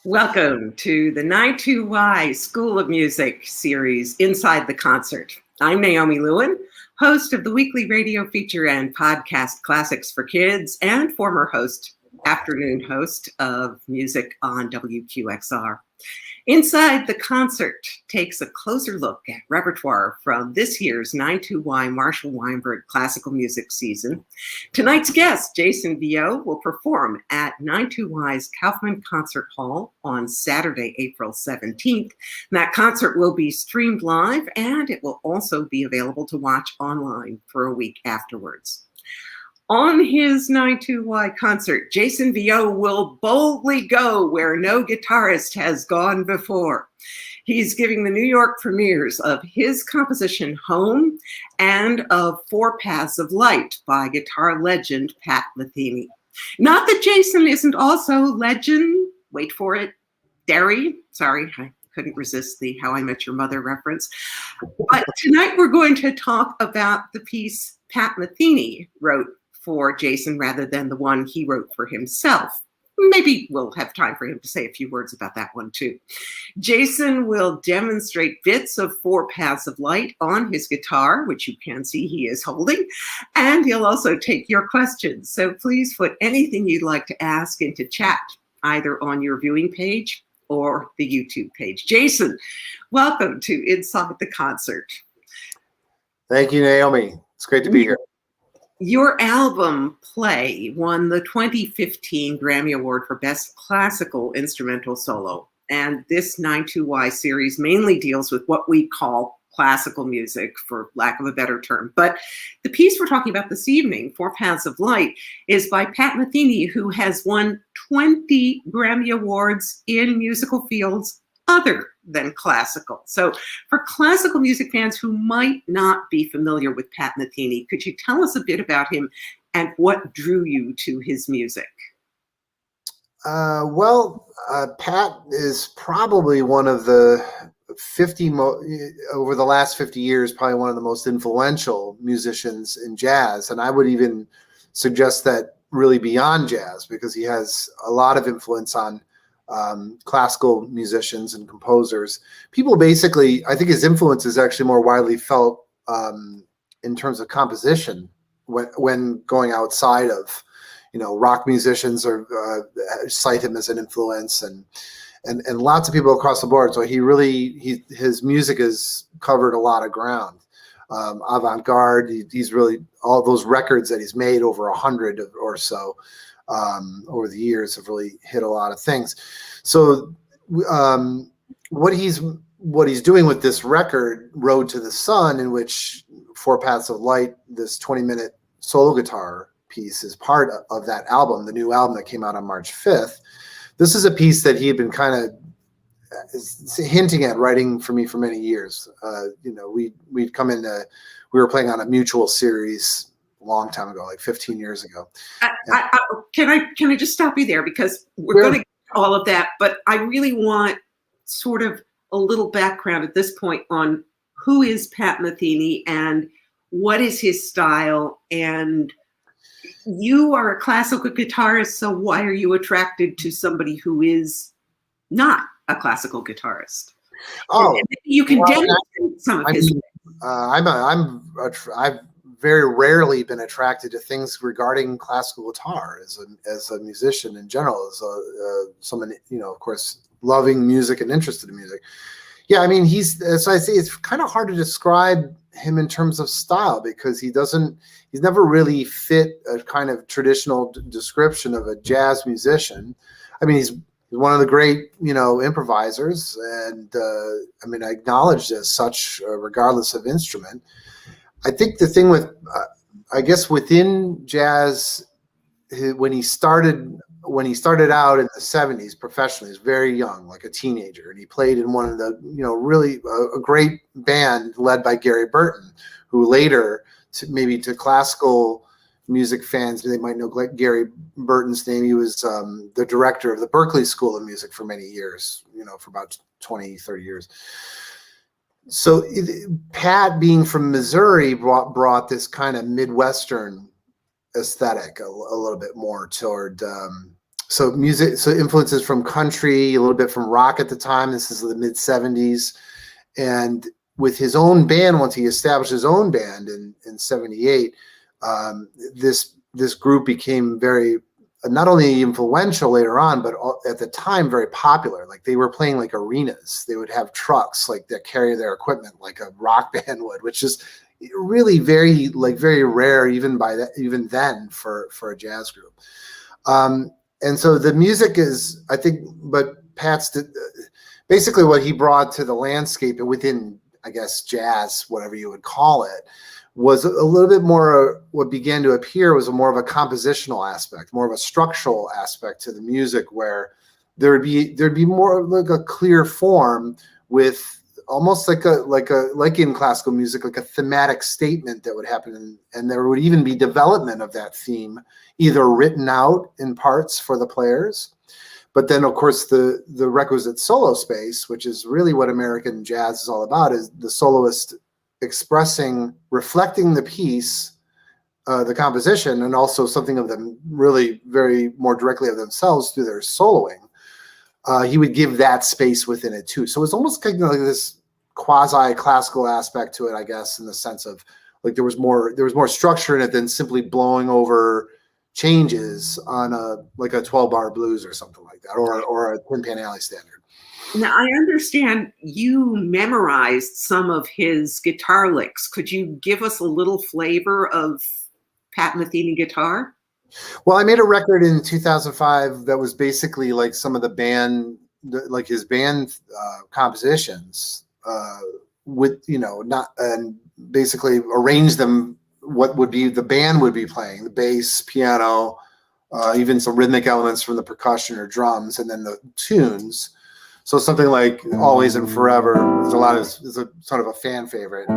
Welcome to the 92Y School of Music series, Inside the Concert. I'm Naomi Lewin, host of the weekly radio feature and podcast Classics for Kids, and former afternoon host of music on WQXR. Inside the Concert takes a closer look at repertoire from this year's 92Y Marshall Weinberg classical music season. Tonight's guest, Jason Vieaux, will perform at 92Y's Kaufman Concert Hall on Saturday, April 17th. That concert will be streamed live, and it will also be available to watch online for a week afterwards. On his 92Y concert, Jason Vieaux will boldly go where no guitarist has gone before. He's giving the New York premieres of his composition Home and of Four Paths of Light by guitar legend Pat Metheny. Not that Jason isn't also legend, wait for it, Derry. Sorry, I couldn't resist the How I Met Your Mother reference. But tonight we're going to talk about the piece Pat Metheny wrote for Jason rather than the one he wrote for himself. Maybe we'll have time for him to say a few words about that one too. Jason will demonstrate bits of Four Paths of Light on his guitar, which you can see he is holding, and he'll also take your questions. So please put anything you'd like to ask into chat, either on your viewing page or the YouTube page. Jason, welcome to Inside the Concert. Thank you, Naomi. It's great to be here. Your album, Play, won the 2015 Grammy Award for Best Classical Instrumental Solo. And this 92Y series mainly deals with what we call classical music, for lack of a better term. But the piece we're talking about this evening, Four Paths of Light, is by Pat Metheny, who has won 20 Grammy Awards in musical fields other than classical. So for classical music fans who might not be familiar with Pat Metheny, could you tell us a bit about him and what drew you to his music? Pat is probably one of the over the last 50 years, probably one of the most influential musicians in jazz. And I would even suggest that really beyond jazz, because he has a lot of influence on classical musicians and composers. People basically, I think his influence is actually more widely felt in terms of composition when going outside of, rock musicians or cite him as an influence, and lots of people across the board. So his music has covered a lot of ground. Avant-garde, he's really, all those records that he's made, over 100 or so over the years, have really hit a lot of things. So what he's doing with this record, Road to the Sun, in which Four Paths of Light, this 20-minute solo guitar piece, is part of that album, the new album that came out on March 5th. This is a piece that he had been kind of hinting at writing for me for many years. We'd come into, we were playing on a mutual series a long time ago, like 15 years ago. Can I just stop you there, because we're going to get all of that, but I really want sort of a little background at this point on who is Pat Metheny and what is his style. And you are a classical guitarist, so why are you attracted to somebody who is not a classical guitarist? Oh, and you can demonstrate some of his. I've very rarely been attracted to things regarding classical guitar as a musician in general, as someone, of course, loving music and interested in music. Yeah, I mean, as I say, it's kind of hard to describe him in terms of style, because he's never really fit a kind of traditional description of a jazz musician. I mean, he's one of the great, improvisers, and I acknowledged as such, regardless of instrument. I think the thing with, I guess within jazz, when he started out in the 70s professionally, he was very young, like a teenager, and he played in one of the, really a great band led by Gary Burton, who later, to classical music fans, they might know Gary Burton's name. He was the director of the Berklee School of Music for many years, for about 20, 30 years. So Pat, being from Missouri, brought this kind of Midwestern aesthetic a little bit more toward So music, so influences from country, a little bit from rock at the time. This is the mid 70s. And with his own band, once he established his own band in 78, this group became very, not only influential later on, but at the time very popular. Like they were playing like arenas. They would have trucks like that carry their equipment like a rock band would, which is really very rare even then for a jazz group. And so the music is, I think, but Pat's basically what he brought to the landscape within, I guess, jazz, whatever you would call it, was a little bit more, what began to appear was more of a compositional aspect, more of a structural aspect to the music, where there'd be more like a clear form with almost like in classical music, like a thematic statement that would happen. And there would even be development of that theme, either written out in parts for the players, but then of course the requisite solo space, which is really what American jazz is all about, is the soloist reflecting the piece, the composition, and also something of them really very more directly of themselves through their soloing. He would give that space within it too. So it's almost kind of like this quasi-classical aspect to it, I guess, in the sense of like there was more structure in it than simply blowing over changes on a 12-bar blues or something like that, or a Tin Pan Alley standard. Now, I understand you memorized some of his guitar licks. Could you give us a little flavor of Pat Metheny guitar? Well, I made a record in 2005 that was basically like some of the band, like his band compositions, with, not, and basically arrange them what would be the band would be playing, the bass, piano, even some rhythmic elements from the percussion or drums, and then the tunes. So something like Always and Forever is a sort of a fan favorite.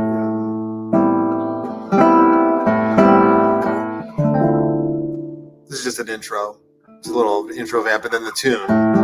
This is just an intro. It's a little intro vamp, and then the tune.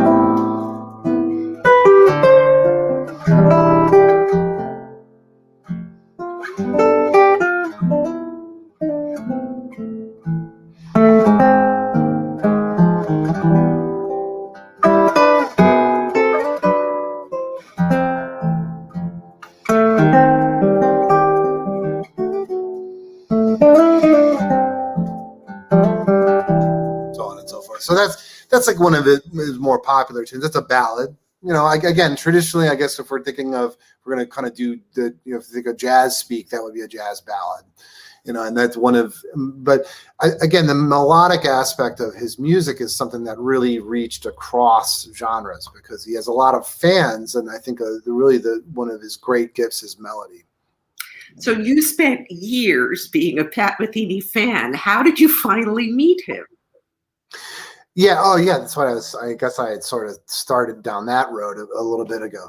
So that's like one of his more popular tunes. That's a ballad. Again, traditionally, I guess if we're going to kind of do if you think of jazz speak, that would be a jazz ballad. And that's one of, but again, the melodic aspect of his music is something that really reached across genres because he has a lot of fans. And I think one of his great gifts is melody. So you spent years being a Pat Metheny fan. How did you finally meet him? Yeah. Oh, yeah. That's what I guess I had sort of started down that road a little bit ago.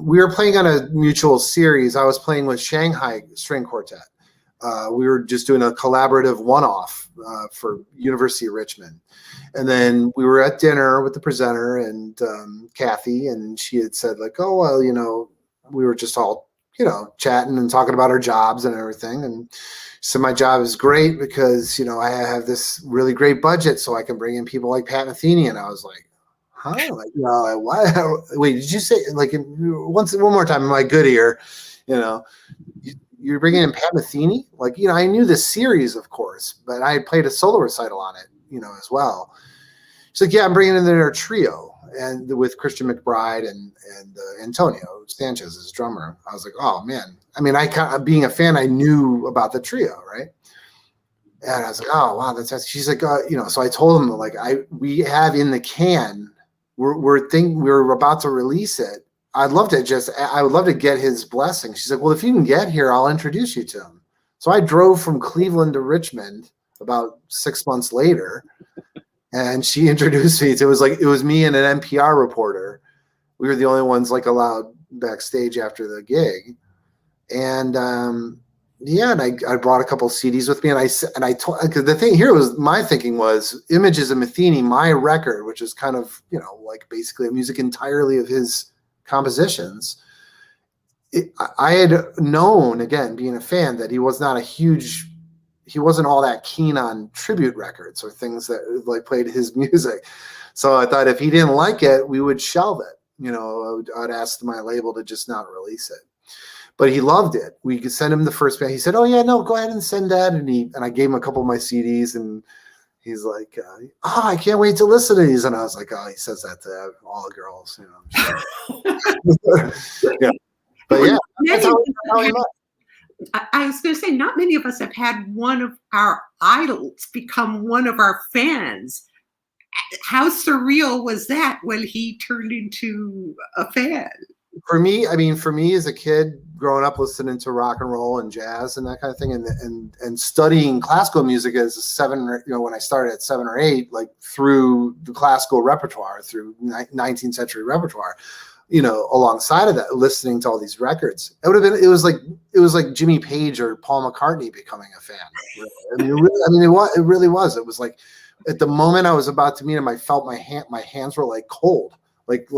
We were playing on a mutual series. I was playing with Shanghai String Quartet. We were just doing a collaborative one-off for University of Richmond. And then we were at dinner with the presenter and Kathy, and she had said like, oh, well, we were just all, chatting and talking about our jobs and everything. And so my job is great because, I have this really great budget so I can bring in people like Pat Metheny. And I was like, huh? Like, what? Wait, did you say like one more time in my good ear, you're bringing in Pat Metheny? Like, I knew the series, of course, but I played a solo recital on it, as well. She's like, yeah, I'm bringing in their trio and with Christian McBride and Antonio Sanchez as drummer. I was like, oh man. I mean, being a fan, I knew about the trio, right? And I was like, oh wow, that's. She's like, so I told him like, we have in the can, we're about to release it. I would love to get his blessing. She's like, well, if you can get here, I'll introduce you to him. So I drove from Cleveland to Richmond about 6 months later, and she introduced me to, it was me and an NPR reporter. We were the only ones like allowed backstage after the gig. And, and I brought a couple CDs with me, and I told, because the thing here was, my thinking was Images of Metheny, my record, which is kind of, like basically a music entirely of his compositions. I had known, again, being a fan, that he was not a huge he wasn't all that keen on tribute records or things that like played his music. So I thought if he didn't like it, we would shelve it. You know, I'd ask my label to just not release it. But he loved it. We could send him the first band. He said, "Oh yeah, no, go ahead and send that." And I gave him a couple of my CDs, and he's like, "Oh, I can't wait to listen to these." And I was like, "Oh, he says that to all the girls, you know." Yeah. But yeah, that's how he met. I was going to say, not many of us have had one of our idols become one of our fans. How surreal was that when he turned into a fan? For me, I mean, for me as a kid growing up listening to rock and roll and jazz and that kind of thing, and studying classical music as a 7, you know, when I started at 7 or 8, like through the classical repertoire, through 19th century repertoire, you know, alongside of that, listening to all these records, it was like Jimmy Page or Paul McCartney becoming a fan. Really. I mean, it really was. It was like at the moment I was about to meet him, I felt my hands were like cold. Like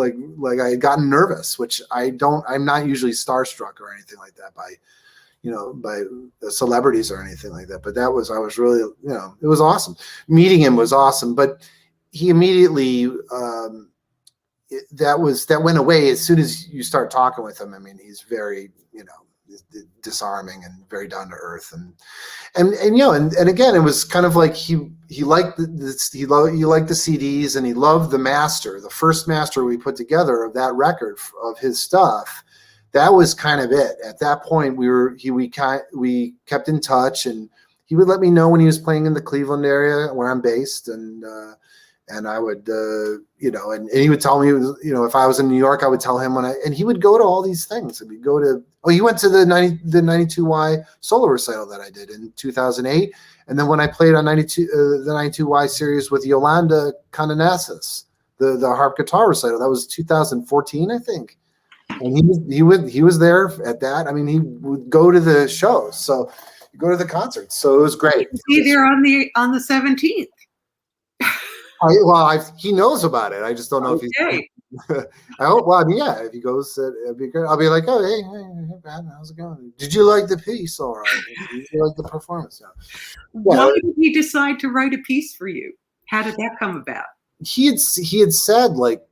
I had gotten nervous, which I'm not usually starstruck or anything like that by the celebrities or anything like that. But I was really, you know, it was awesome. Meeting him was awesome, but he immediately, that went away as soon as you start talking with him. I mean, he's very, you know, disarming and very down to earth, and you know, and again, it was kind of like he liked he liked the CDs, and he loved the first master we put together of that record of his stuff. That was kind of it. At that point, we kept in touch, and he would let me know when he was playing in the Cleveland area where I'm based, and I would, you know, and he would tell me, you know, if I was in New York, I would tell him and he would go to all these things. And he went to the 92Y solo recital that I did in 2008. And then when I played on the 92Y series with Yolanda Condonasis, the harp guitar recital, that was 2014, I think. And he was there at that. I mean, he would go to the shows. So you go to the concerts. So it was great. Be there on the 17th. He knows about it. I just don't know if he's. I hope. Well, I mean, yeah. If he goes, it'd be great. I'll be like, "Oh, hey, Pat, how's it going? Did you like the piece? All right. Did you like the performance?" Yeah. Why did he decide to write a piece for you? How did that come about? He had said, like,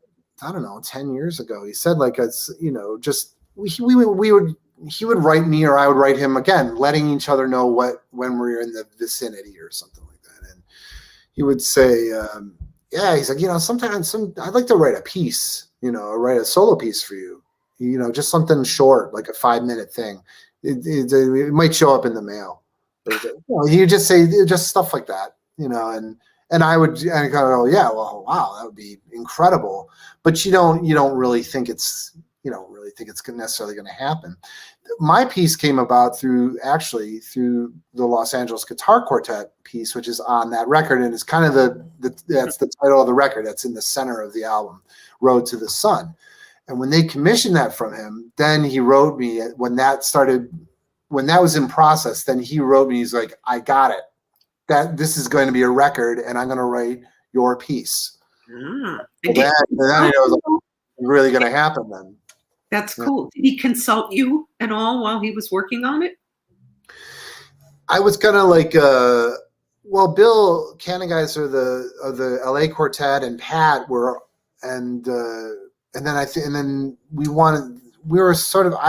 I don't know, 10 years ago. He said, like, it's, you know, just he would write me or I would write him, again, letting each other know when we're in the vicinity or something like that. And he would say, yeah, he's like, you know, sometimes I'd like to write a piece, you know, write a solo piece for you, you know, just something short, like a 5-minute thing. It might show up in the mail. You know, he would just say just stuff like that, you know, and I go, yeah, well, wow, that would be incredible. But you don't really think it's necessarily going to happen. My piece came about through the Los Angeles Guitar Quartet piece, which is on that record, and it's kind of that's the title of the record. That's in the center of the album, Road to the Sun. And when they commissioned that from him, then he wrote me when that was in process. Then he wrote me. He's like, I got it. That this is going to be a record, and I'm going to write your piece. And then it was really going to happen then. That's cool. Did he consult you at all while he was working on it? I was kind of like, Bill Canageiser of the LA Quartet and Pat were, and then I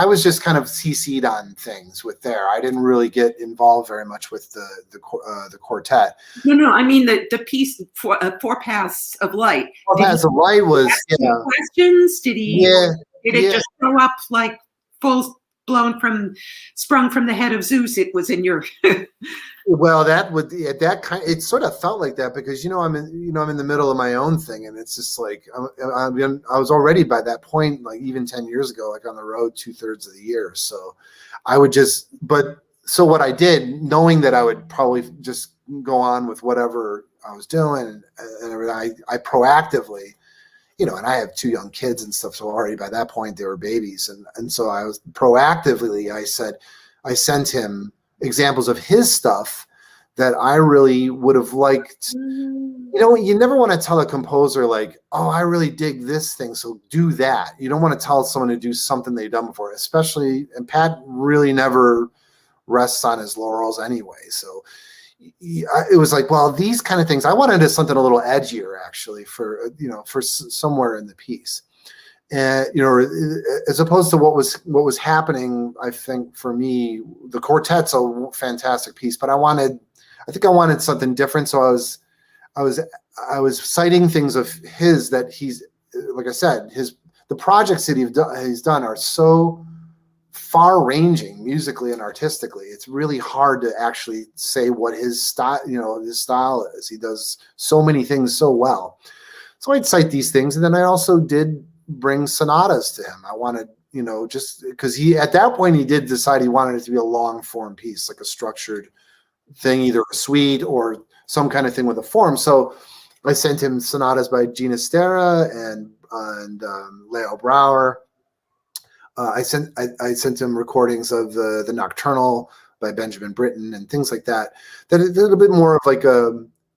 was just kind of CC'd on things with there. I didn't really get involved very much with the quartet. No. I mean the piece Four Paths of Light. Four Paths of Light was questions. Did he? Yeah. Did it just show up like sprung from the head of Zeus? It was in your. Well, it sort of felt like that because I'm in the middle of my own thing, and it's just like I was already by that point, like even 10 years ago, like on the road 2/3 of the year. So I would so what I did, knowing that I would probably just go on with whatever I was doing and everything, I proactively. And I have 2 young kids and stuff. So already by that point they were babies. And so I was proactively, I sent him examples of his stuff that I really would have liked. You never want to tell a composer like, oh, I really dig this thing, so do that. You don't want to tell someone to do something they've done before, and Pat really never rests on his laurels anyway. So it was like, well, these kind of things, I wanted something a little edgier actually for somewhere in the piece. And, as opposed to what was happening, I think for me, the quartet's a fantastic piece, but I think I wanted something different. So I was citing things of his that he's, like I said, the projects that he's done are so far-ranging musically and artistically. It's really hard to actually say what his style is. He does so many things so well. So I'd cite these things, and then I also did bring sonatas to him. I wanted, just because at that point he did decide he wanted it to be a long form piece, like a structured thing, either a suite or some kind of thing with a form. So I sent him sonatas by Gina Stera and Leo Brouwer. I sent him recordings of the Nocturnal by Benjamin Britten and things like that. That a little bit more of like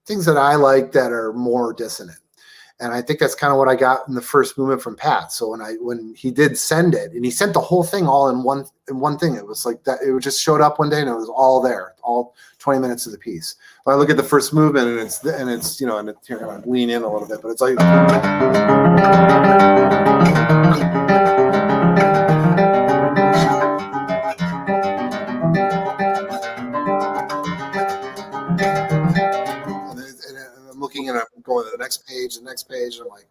things that I like that are more dissonant. And I think that's kind of what I got in the first movement from Pat. So when he did send it, and he sent the whole thing all in one thing, it was like that. It just showed up one day and it was all there, all 20 minutes of the piece. But I look at the first movement and it's here I'm gonna lean in a little bit, but it's like. I'm looking and I'm going to the next page, and I'm like,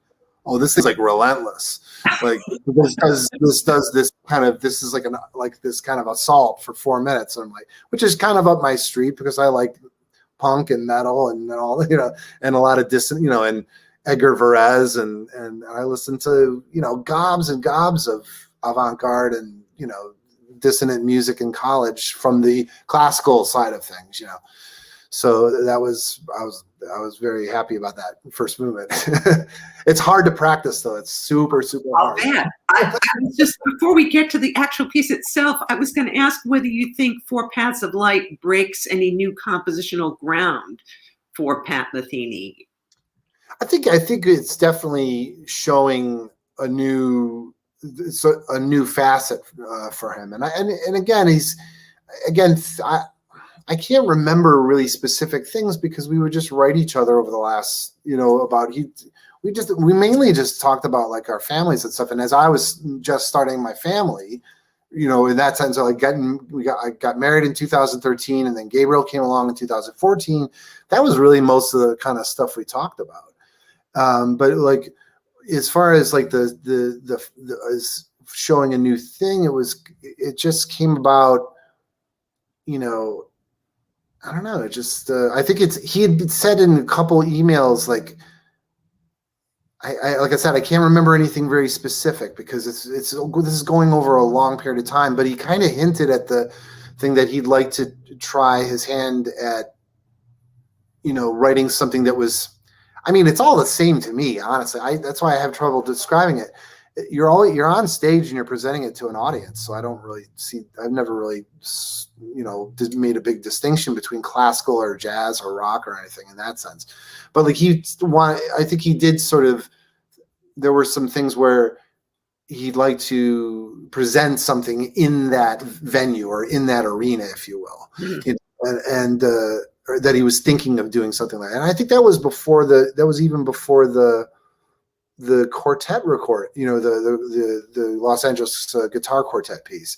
oh, this is like relentless. Like this is like this kind of assault for 4 minutes. And I'm like, which is kind of up my street because I like punk and metal and all, and a lot of dissonant, and Edgar Varese and I listen to, gobs and gobs of avant-garde and, dissonant music in college from the classical side of things, So I was very happy about that first movement. It's hard to practice though. It's super, super hard. Oh man, I was just, before we get to the actual piece itself, I was going to ask whether you think Four Paths of Light breaks any new compositional ground for Pat Metheny. I think it's definitely showing a new facet for him. And again, I can't remember really specific things because we would just write each other over the last, we mainly just talked about like our families and stuff. And as I was just starting my family, in that sense, I got married in 2013 and then Gabriel came along in 2014. That was really most of the kind of stuff we talked about. But like, as far as like the as showing a new thing, it just came about, I don't know. It just, I think he had said in a couple emails, like I said, I can't remember anything very specific because this is going over a long period of time, but he kind of hinted at the thing that he'd like to try his hand at, writing something that was, it's all the same to me, honestly. That's why I have trouble describing it. You're on stage and you're presenting it to an audience. So I don't really I've never really, made a big distinction between classical or jazz or rock or anything in that sense. But like I think he did sort of, there were some things where he'd like to present something in that venue or in that arena, if you will. Mm-hmm. Or that he was thinking of doing something like that. And I think that was even before the quartet record, the Los Angeles guitar quartet piece.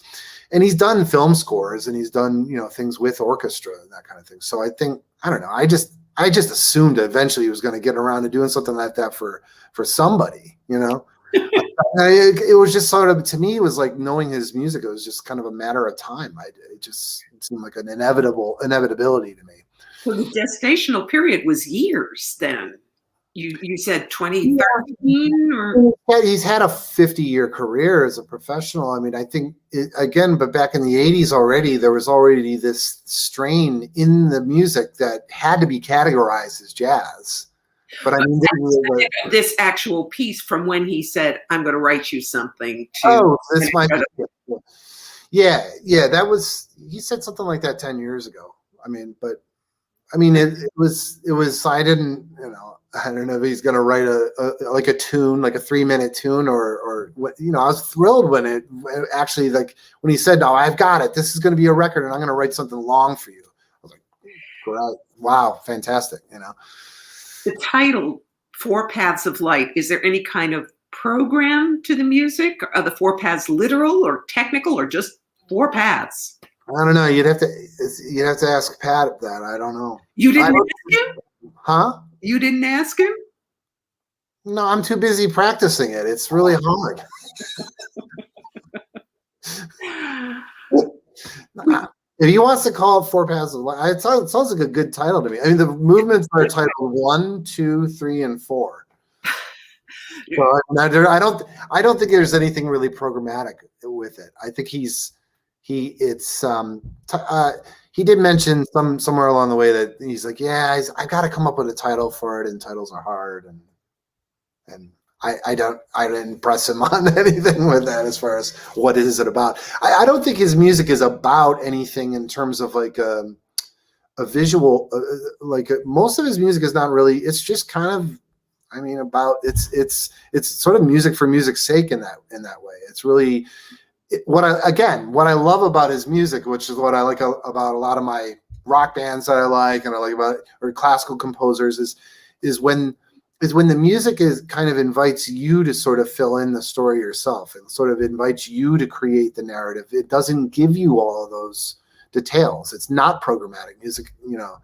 And he's done film scores and he's done, things with orchestra and that kind of thing. So I think, I don't know, I just assumed eventually he was going to get around to doing something like that for somebody, It was just sort of, to me, it was like knowing his music. It was just kind of a matter of time. It just seemed like an inevitability to me. Well, the gestational period was years then. You said 2013 or? Yeah, he's had a 50-year career as a professional. I think, but back in the 80s already, there was already this strain in the music that had to be categorized as jazz. But this actual piece from when he said, I'm going to write you something. This might be. Yeah, that was, he said something like that 10 years ago. It was, I didn't, I don't know if he's going to write a tune, like a 3-minute tune or what, I was thrilled when he said, no, I've got it. This is going to be a record and I'm going to write something long for you. I was like, Right. Wow. Fantastic. You know, The title, Four Paths of Light, is there any kind of program to the music? Are the four paths literal or technical or just four paths? I don't know. You'd have to ask Pat that. I don't know. You I didn't don't, ask him? huh? You didn't ask him? No, I'm too busy practicing it. It's really hard. If he wants to call it Four Paths of Light, it sounds like a good title to me. I mean, the movements are titled 1, 2, 3, and 4. So I don't think there's anything really programmatic with it. I think he did mention somewhere along the way that he's like, yeah, I got to come up with a title for it, and titles are hard, and I didn't press him on anything with that as far as what is it about. I don't think his music is about anything in terms of like a visual, most of his music is not really, it's just kind of, I mean, it's sort of music for music's sake in that way. It's really what I love about his music, which is what I like about a lot of my rock bands that I like, and I like about, or classical composers, is when the music is kind of invites you to sort of fill in the story yourself. It sort of invites you to create the narrative. It doesn't give you all of those details. It's not programmatic music, you know.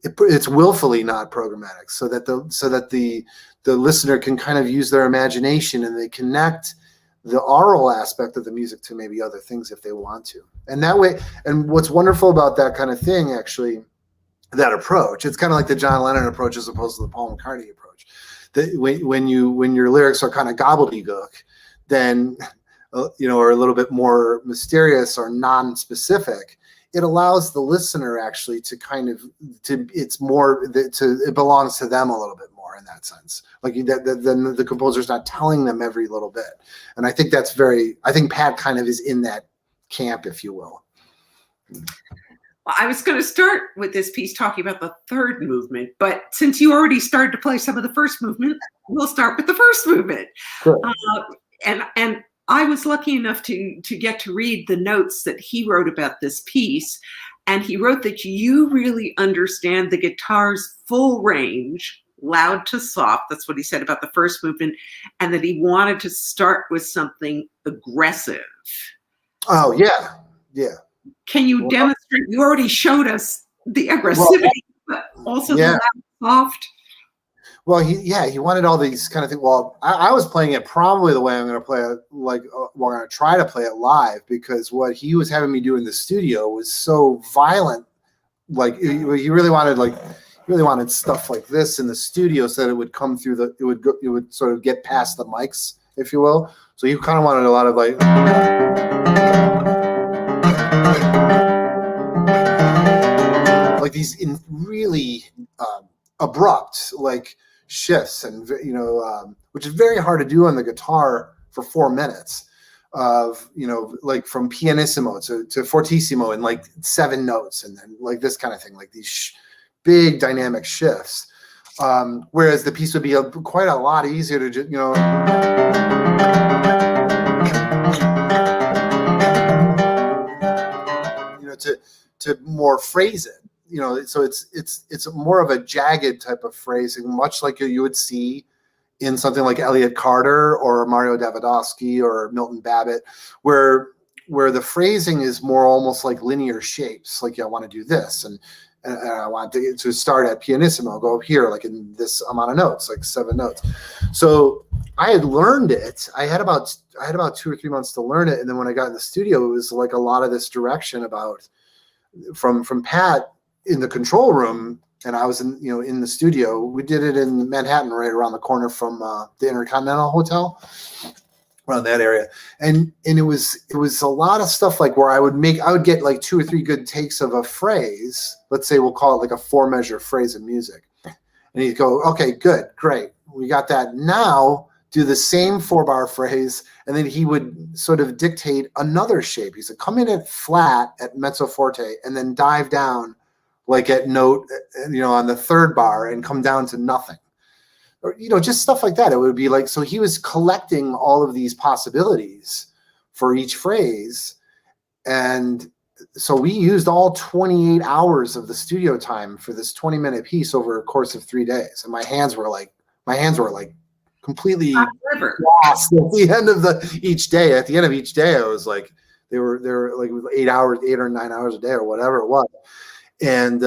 It's willfully not programmatic, so that the listener can kind of use their imagination, and they connect the oral aspect of the music to maybe other things if they want to. And that way, and what's wonderful about that kind of thing, actually, that approach, it's kind of like the John Lennon approach as opposed to the Paul McCartney approach. That when your lyrics are kind of gobbledygook, then or a little bit more mysterious or non-specific, it allows the listener actually to kind of it belongs to them a little bit more in that sense. Like then the composer's not telling them every little bit, and I think I think Pat kind of is in that camp, if you will. Well, I was going to start with this piece talking about the third movement, but since you already started to play some of the first movement, we'll start with the first movement. Sure. And I was lucky enough to get to read the notes that he wrote about this piece, and he wrote that you really understand the guitar's full range, loud to soft. That's what he said about the first movement, and that he wanted to start with something aggressive. Oh yeah, yeah. Can you demonstrate? You already showed us the aggressivity, but also the loud, soft. Well, he wanted all these kind of things. Well, I was playing it probably the way I'm going to play it, we're going to try to play it live, because what he was having me do in the studio was so violent. Like he really wanted stuff like this in the studio, so that it would come through it would sort of get past the mics, if you will. So he kind of wanted a lot of like these really abrupt shifts, and which is very hard to do on the guitar for 4 minutes of from pianissimo to fortissimo in 7 notes, and then this kind of thing, these big dynamic shifts, whereas the piece would be quite a lot easier to just to more phrase it. So it's more of a jagged type of phrasing, much like you would see in something like Elliott Carter or Mario Davidovsky or Milton Babbitt, where the phrasing is more almost like linear shapes. Like, I want to do this, and I want to start at pianissimo, go up here, in this amount of notes, 7 notes. So I had learned it. I had about 2 or 3 months to learn it, and then when I got in the studio, it was a lot of this direction from Pat in the control room, and I was in the studio. We did it in Manhattan, right around the corner from the Intercontinental Hotel, around that area. And it was a lot of stuff where I would get 2 or 3 good takes of a phrase. Let's say we'll call it a 4-measure phrase in music. And he'd go, okay, good, great. We got that. Now do the same 4-bar phrase. And then he would sort of dictate another shape. He said, come in at flat at mezzo forte, and then dive down at note, on the 3rd bar, and come down to nothing. Or, just stuff like that. It would be so he was collecting all of these possibilities for each phrase, and so we used all 28 hours of the studio time for this 20-minute piece over a course of 3 days. And my hands were like completely lost at the end of each day. At the end of each day, I was like, they were like 8 or 9 hours a day or whatever it was. And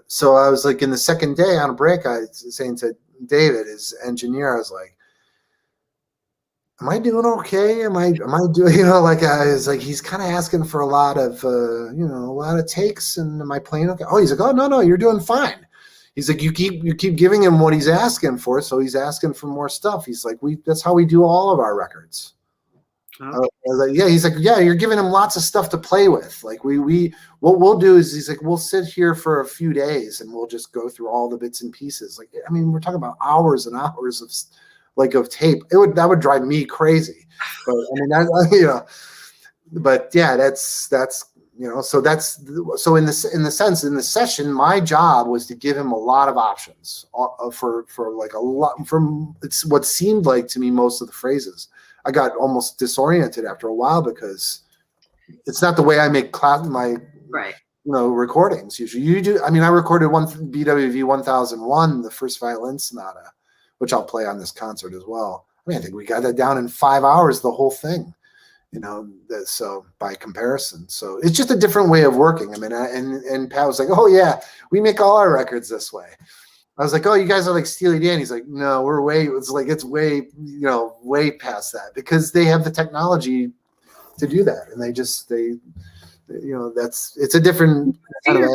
so I was like, in the second day on a break, I was saying to David, his engineer, I was like, am I doing okay? Am I doing, like I was like, he's kind of asking for a lot of, a lot of takes, and am I playing okay? Oh, he's like, oh, no, you're doing fine. He's like, you keep giving him what he's asking for. So he's asking for more stuff. He's like, that's how we do all of our records. Okay. I was like, yeah. He's like, yeah, you're giving him lots of stuff to play with. Like what we'll do is, he's like, we'll sit here for a few days and we'll just go through all the bits and pieces. Like, I mean, we're talking about hours and hours of tape. That would drive me crazy. But I mean, but yeah, that's so in the session, my job was to give him a lot of options for like a lot from what seemed like to me most of the phrases. I got almost disoriented after a while because it's not the way I make my recordings. Usually you do. I mean, I recorded one BWV 1001, the first violin sonata, which I'll play on this concert as well. I mean, I think we got that down in 5 hours, the whole thing, so by comparison. So it's just a different way of working. I mean, and Pat was like, oh yeah, we make all our records this way. I was like, oh, you guys are like Steely Dan. He's like, no, it's way past that, because they have the technology to do that. And it's a different kind of.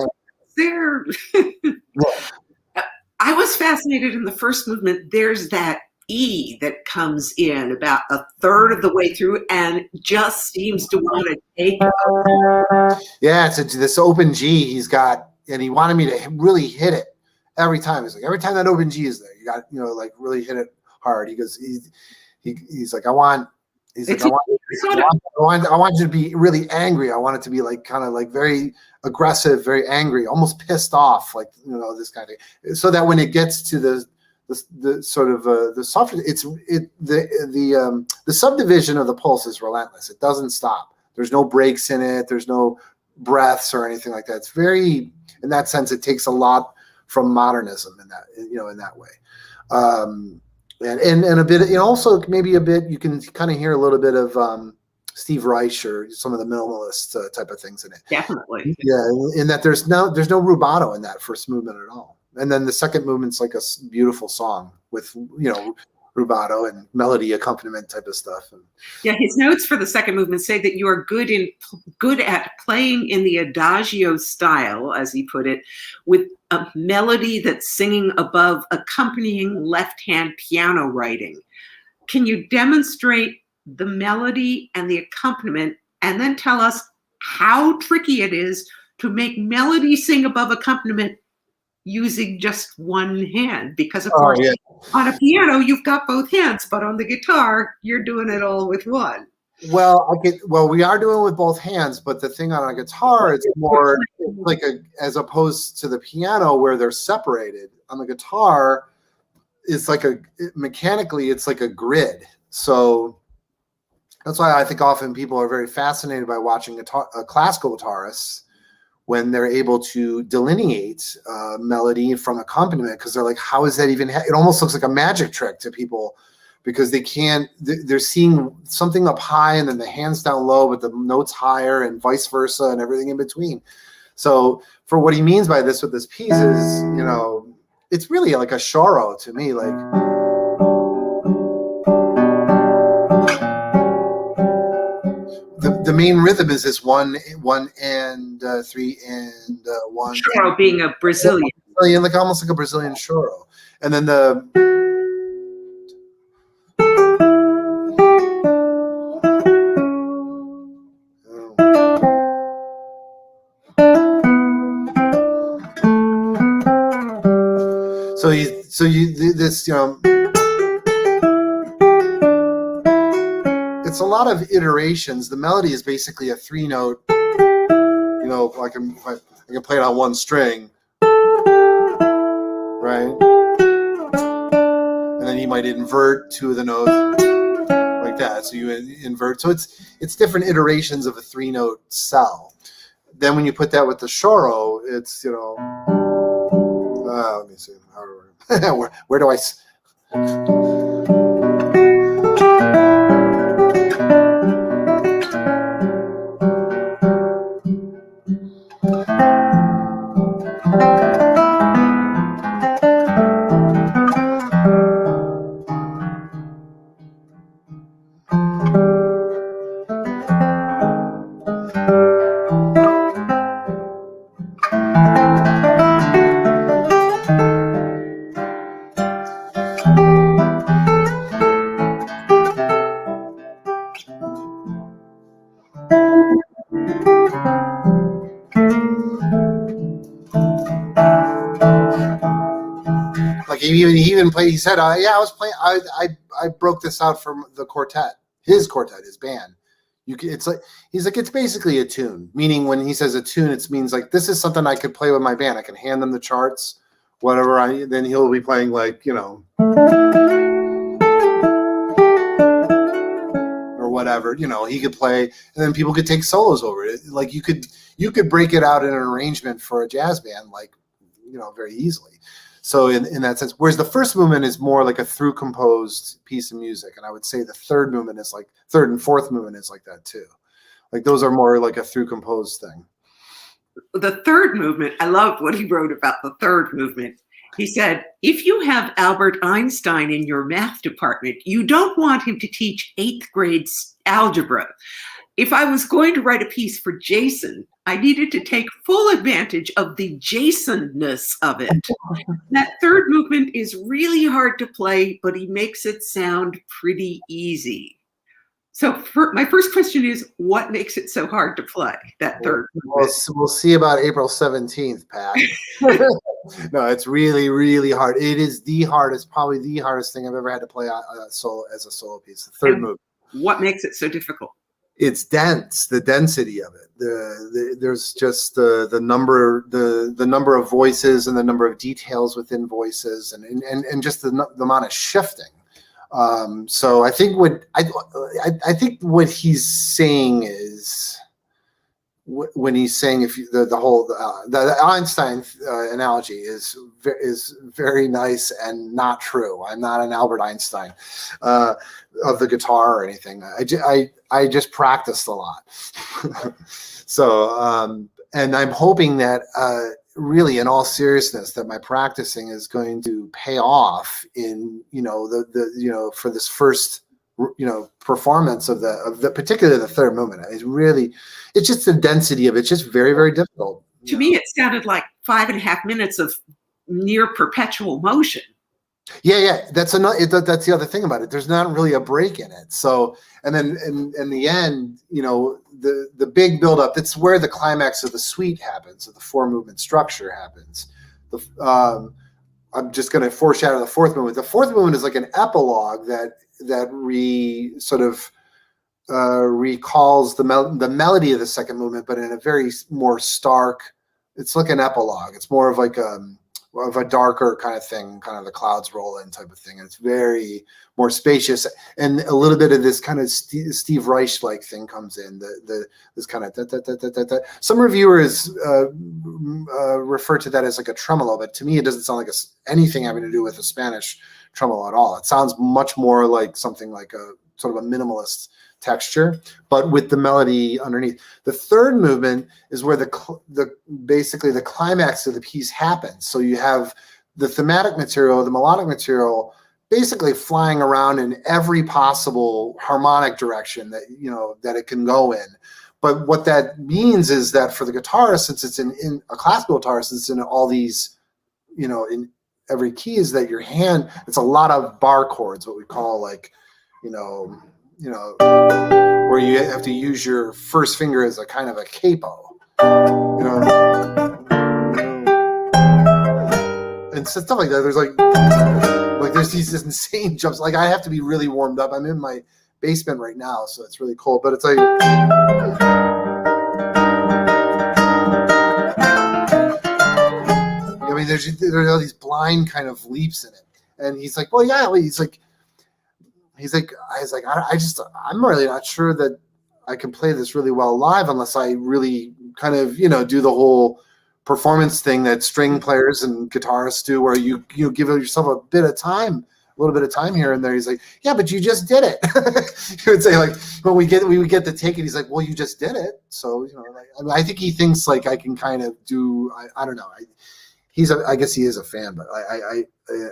I was fascinated in the first movement. There's that E that comes in about a third of the way through and just seems to want to take it. Yeah, it's this open G he's got, and he wanted me to really hit it every time. He's like, every time that open G is there, you got, like really hit it hard. He goes, he's like, I want you to be really angry. I want it to be like kind of like very aggressive, very angry, almost pissed off, like this kind of thing. So that when it gets to the sort of the soft, the subdivision of the pulse is relentless. It doesn't stop. There's no breaks in it. There's no breaths or anything like that. It's very, in that sense, it takes a lot from modernism in that, in that way. And a bit, also maybe a bit, you can kind of hear a little bit of Steve Reich or some of the minimalist type of things in it. Definitely. Yeah, in that there's no rubato in that first movement at all. And then the second movement's like a beautiful song with, rubato and melody accompaniment type of stuff. Yeah, his notes for the second movement say that you are good at playing in the adagio style, as he put it, with a melody that's singing above accompanying left-hand piano writing. Can you demonstrate the melody and the accompaniment, and then tell us how tricky it is to make melody sing above accompaniment using just one hand? Because of course, on a piano you've got both hands, but on the guitar you're doing it all with one. Well, we are doing it with both hands, but the thing on a guitar is more like as opposed to the piano where they're separated. On the guitar, it's like mechanically it's like a grid. So that's why I think often people are very fascinated by watching classical guitarists when they're able to delineate melody from accompaniment, because they're like, how is that even? It almost looks like a magic trick to people, because they're seeing something up high and then the hands down low, but the notes higher, and vice versa, and everything in between. So for what he means by this with this piece is, it's really like a choro to me, like. The main rhythm is this one and 3 and 1. Choro being a Brazilian, like almost like a Brazilian choro, and then it's a lot of iterations. The melody is basically a 3-note. I can play it on one string, right? And then you might invert 2 of the notes like that. So you invert. So it's different iterations of a 3-note cell. then when you put that with the choro, it's, let me see. Where do I? Like he even played. He said, "Yeah, I was playing. I broke this out from the quartet, his band. It's like he's like it's basically a tune. Meaning when he says a tune, it means like this is something I could play with my band. I can hand them the charts, whatever. Then he'll be playing like or whatever. He could play, and then people could take solos over it. Like you could break it out in an arrangement for a jazz band, like very easily." So in that sense, whereas the first movement is more like a through composed piece of music, and I would say the third and fourth movement is like that too. Like those are more like a through composed thing. The third movement, I loved what he wrote about the third movement. He said, if you have Albert Einstein in your math department, you don't want him to teach 8th grade algebra. If I was going to write a piece for Jason, I needed to take full advantage of the Jasonness of it. That third movement is really hard to play, but he makes it sound pretty easy. So my first question is, what makes it so hard to play, that third movement? We'll see about April 17th, Pat. No, it's really, really hard. It is probably the hardest thing I've ever had to play as a solo piece, the third movement. What makes it so difficult? It's dense, the density of it. There's just the number of voices and the number of details within voices and just the amount of shifting. So I think what he's saying is when he's saying the Einstein analogy is very nice and not true. I'm not an Albert Einstein of the guitar or anything. I just practiced a lot. So and I'm hoping that really in all seriousness that my practicing is going to pay off in for this first performance of the particularly the third movement. It's just the density of it. It's just very, very difficult. To me, it sounded like 5.5 minutes of near perpetual motion. Yeah. That's the other thing about it. There's not really a break in it. So, and then in the end, the big buildup, that's where the climax of the suite happens, of the 4-movement structure happens. I'm just going to foreshadow the fourth movement. The fourth movement is like an epilogue that recalls the melody of the second movement, but in a very more stark. It's like an epilogue. It's more of like of a darker kind of thing, kind of the clouds roll in type of thing. And it's very more spacious, and a little bit of this kind of Steve Reich like thing comes in. This kind of Some reviewers refer to that as like a tremolo, but to me it doesn't sound like anything having to do with a Spanish tremolo at all. It sounds much more like something like a sort of a minimalist texture, but with the melody underneath. The third movement is where basically the climax of the piece happens. So you have the thematic material, the melodic material, basically flying around in every possible harmonic direction that it can go in. But what that means is that for the guitarist, since it's in a classical guitar, since it's in all these, in every key, is that your hand, it's a lot of bar chords, what we call like, where you have to use your first finger as a kind of a capo, and stuff like that. There's these insane jumps. Like I have to be really warmed up. I'm in my basement right now, so it's really cold. But it's like, there's all these blind kind of leaps in it. And he's like, well, yeah. I'm really not sure that I can play this really well live unless I really kind of, do the whole performance thing that string players and guitarists do, where you give yourself a little bit of time here and there. He's like, yeah, but you just did it. He would say, like, when we would get to take it, he's like, well, you just did it. So, I think he thinks like I can kind of do, I don't know. I guess he is a fan, but I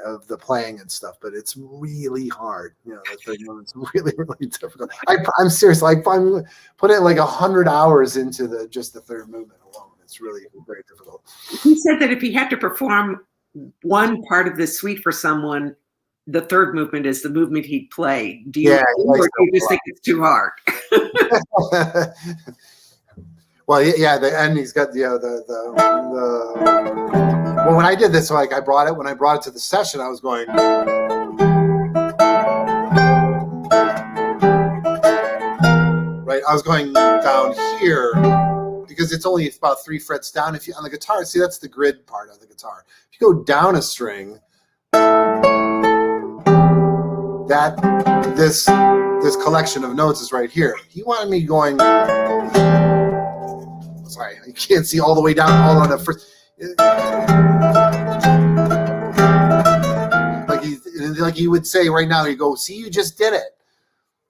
of the playing and stuff, but it's really hard. It's really, really difficult. I'm serious. Like, I'm putting like 100 hours into just the third movement alone. It's really very difficult. He said that if he had to perform one part of this suite for someone, the third movement is the movement he'd play. Do you, or do you just think it's too hard? Well, yeah, and he's got well, when I did this, like when I brought it to the session, I was going, right? I was going down here because it's only about 3 frets down. If you on the guitar, see, that's the grid part of the guitar. If you go down a string, this collection of notes is right here. He wanted me going. Sorry, I can't see all the way down, all on the first. Like he would say right now, he'd go, see, you just did it.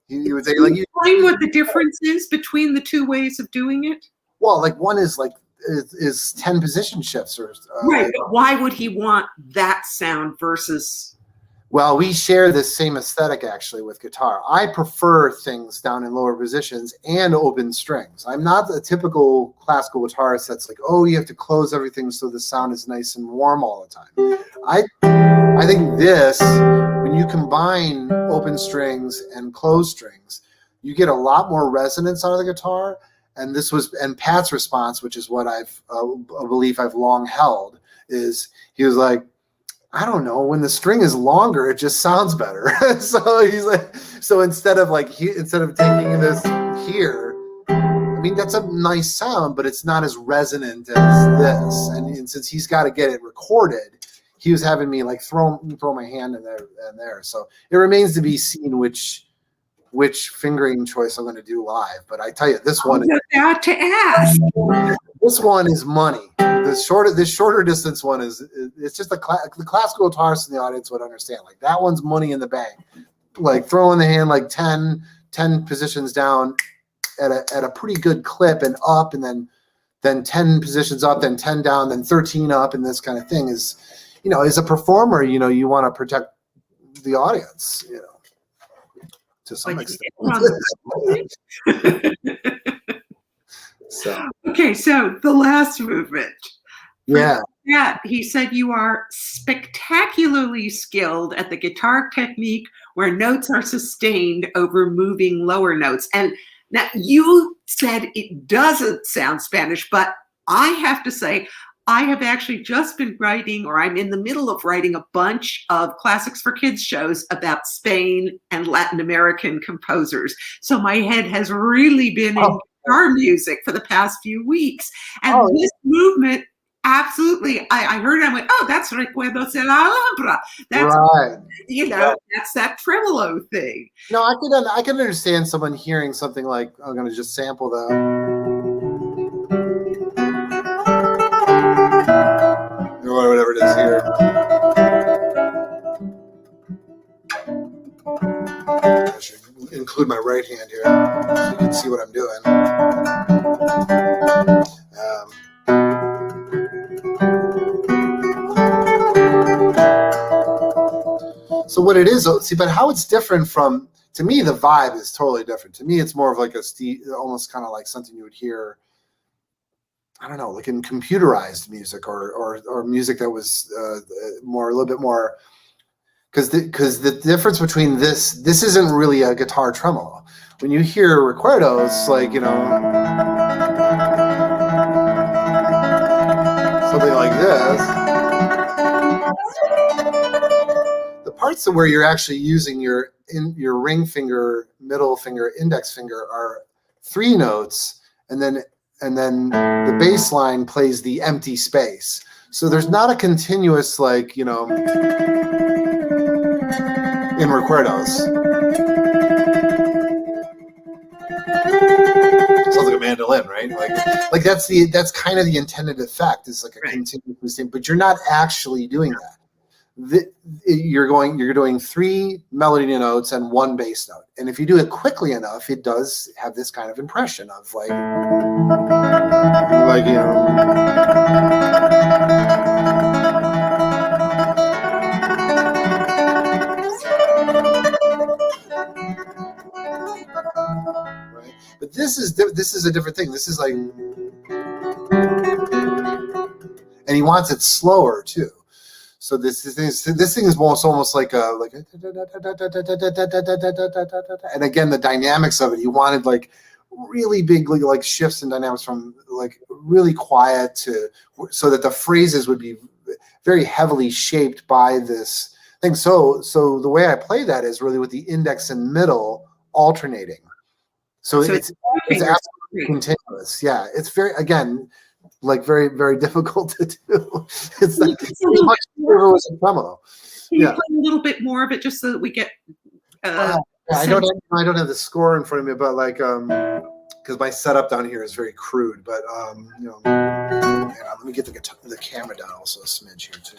He would say, like, you explain what the difference is between the two ways of doing it. Well, like one is like is 10 position shifts or right. But why would he want that sound versus? Well, we share this same aesthetic actually with guitar. I prefer things down in lower positions and open strings. I'm not the typical classical guitarist that's like, oh, you have to close everything so the sound is nice and warm all the time. I think this, when you combine open strings and closed strings, you get a lot more resonance out of the guitar. And Pat's response, which is what a belief I've long held, is he was like, I don't know, when the string is longer, it just sounds better. So he's like, so instead of taking this here, I mean, that's a nice sound, but it's not as resonant as this. And since he's got to get it recorded, he was having me like throw my hand in there. So it remains to be seen which fingering choice I'm going to do live. But I tell you, this one is about to ask. This one is money. This shorter distance one it's just the classical guitarist in the audience would understand. Like that one's money in the bank. Like throwing the hand like 10 positions down at a pretty good clip and up, and then 10 positions up, then 10 down, then 13 up, and this kind of thing is, as a performer, you want to protect the audience, to some extent. So. Okay, so the last movement. Yeah. Yeah, he said you are spectacularly skilled at the guitar technique where notes are sustained over moving lower notes. And now you said it doesn't sound Spanish, but I have to say, I have actually just been writing, or I'm in the middle of writing, a bunch of Classics for Kids shows about Spain and Latin American composers. So my head has really been in guitar music for the past few weeks. And this movement, absolutely, I heard it, I went, oh, that's Recuerdos de la Alhambra. That's, right. That's that tremolo thing. No, I can understand someone hearing something like, I'm going to just sample that. Or whatever it is here. I should include my right hand here so you can see what I'm doing. So what it is, but how it's different from, to me, the vibe is totally different. To me, it's more of like almost kind of like something you would hear, I don't know, like in computerized music or music that was a little bit more, because the difference between this isn't really a guitar tremolo. When you hear Recuerdos, like, something like this, the parts where you're actually using your ring finger, middle finger, index finger are 3 notes, and then the bass line plays the empty space. So there's not a continuous, like, in Recuerdos. Sounds like a mandolin, right? right? Like that's kind of the intended effect, is like a continuous boosting, but you're not actually doing that. You're doing 3 melody notes and 1 bass note, and if you do it quickly enough, it does have this kind of impression of like you right? But this is a different thing. This is like, and he wants it slower too. So this thing is almost like a and again, the dynamics of it, he wanted like really big like shifts in dynamics from like really quiet to, so that the phrases would be very heavily shaped by this thing. So the way I play that is really with the index and middle alternating. So it's absolutely continuous. Yeah, it's very, again, like very, very difficult to do. It's like much more with a tremolo. Can you play a little bit more of it just so that we get? I don't have the score in front of me, but like because my setup down here is very crude. But let me get the camera down also a smidge here too.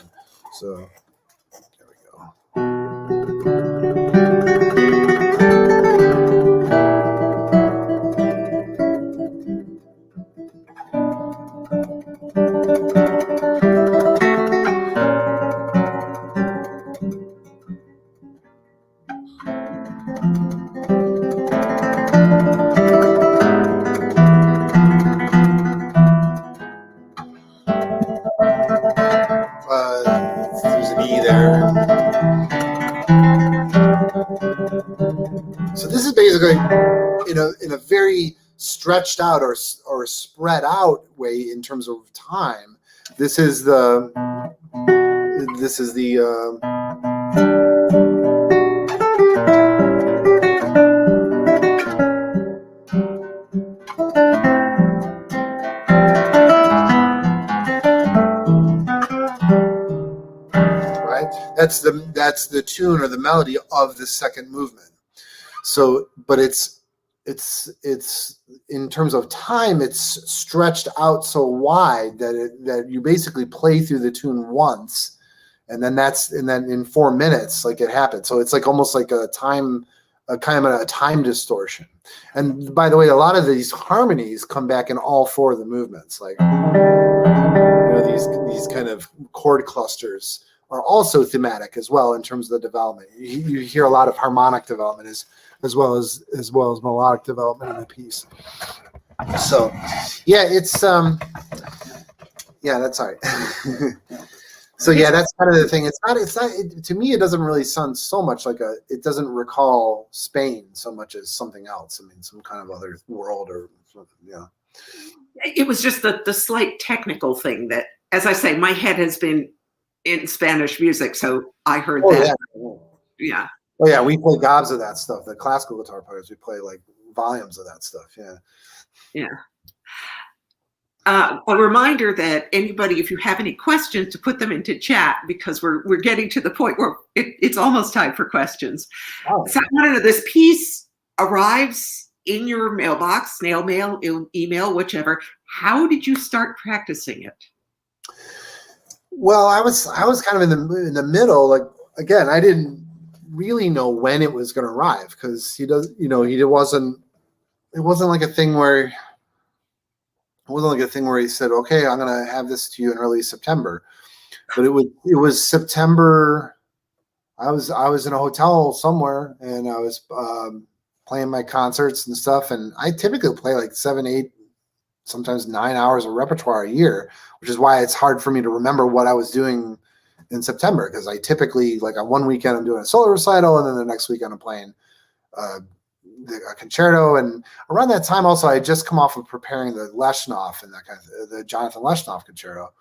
So there we go. There's an E there. So this is basically in a very stretched out or spread out way in terms of time. This is the that's the tune or the melody of the second movement. So, but it's in terms of time, it's stretched out so wide that you basically play through the tune once, and then in 4 minutes, like it happens. So it's like almost like a time distortion. And by the way, a lot of these harmonies come back in all 4 of the movements. Like these kind of chord clusters are also thematic as well in terms of the development. You hear a lot of harmonic development as well as melodic development in the piece. So yeah, it's that's all right. So yeah, that's kind of the thing. It's not to me, it doesn't really sound so much like it doesn't recall Spain so much as something else. I mean, some kind of other world or something, yeah. It was just the slight technical thing that, as I say, my head has been in Spanish music, so I heard that. Yeah. Oh yeah, we play gobs of that stuff. The classical guitar players, we play like volumes of that stuff. Yeah. Yeah. A reminder that anybody, if you have any questions, to put them into chat, because we're getting to the point where it's almost time for questions. Oh. So I want to know, this piece arrives in your mailbox, snail mail, email, whichever. How did you start practicing it? Well, I was kind of in the middle. Like, again, I didn't really know when it was going to arrive, because it wasn't like a thing where he said, okay, I'm going to have this to you in early September. But it was September. I was in a hotel somewhere, and I was playing my concerts and stuff. And I typically play like 7, 8, sometimes 9 hours of repertoire a year, which is why it's hard for me to remember what I was doing in September, because I typically, like, on one weekend I'm doing a solo recital, and then the next weekend I'm playing a concerto. And around that time also, I had just come off of preparing the Leshnoff and that kind of the Jonathan Leshnoff concerto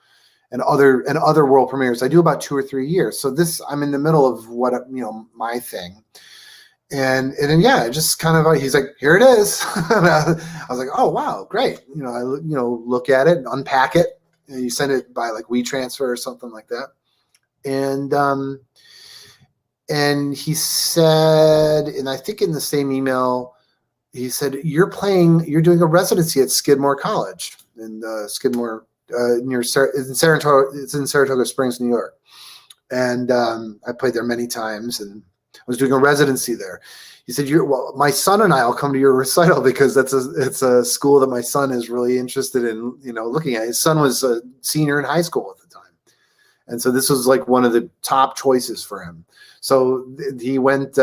and other world premieres. I do about 2 or 3 years. So I'm in the middle of what, my thing. And then, yeah, just kind of, he's like, here it is. I was like, oh, wow, great. I look at it and unpack it, and you send it by like WeTransfer or something like that. And he said, and I think in the same email, he said, you're doing a residency at Skidmore College in Skidmore, in Saratoga. It's in Saratoga Springs, New York. And I played there many times, and I was doing a residency there. He said, well, my son and I will come to your recital because it's a school that my son is really interested in, looking at. His son was a senior in high school at the time. And so this was like one of the top choices for him. So he went, they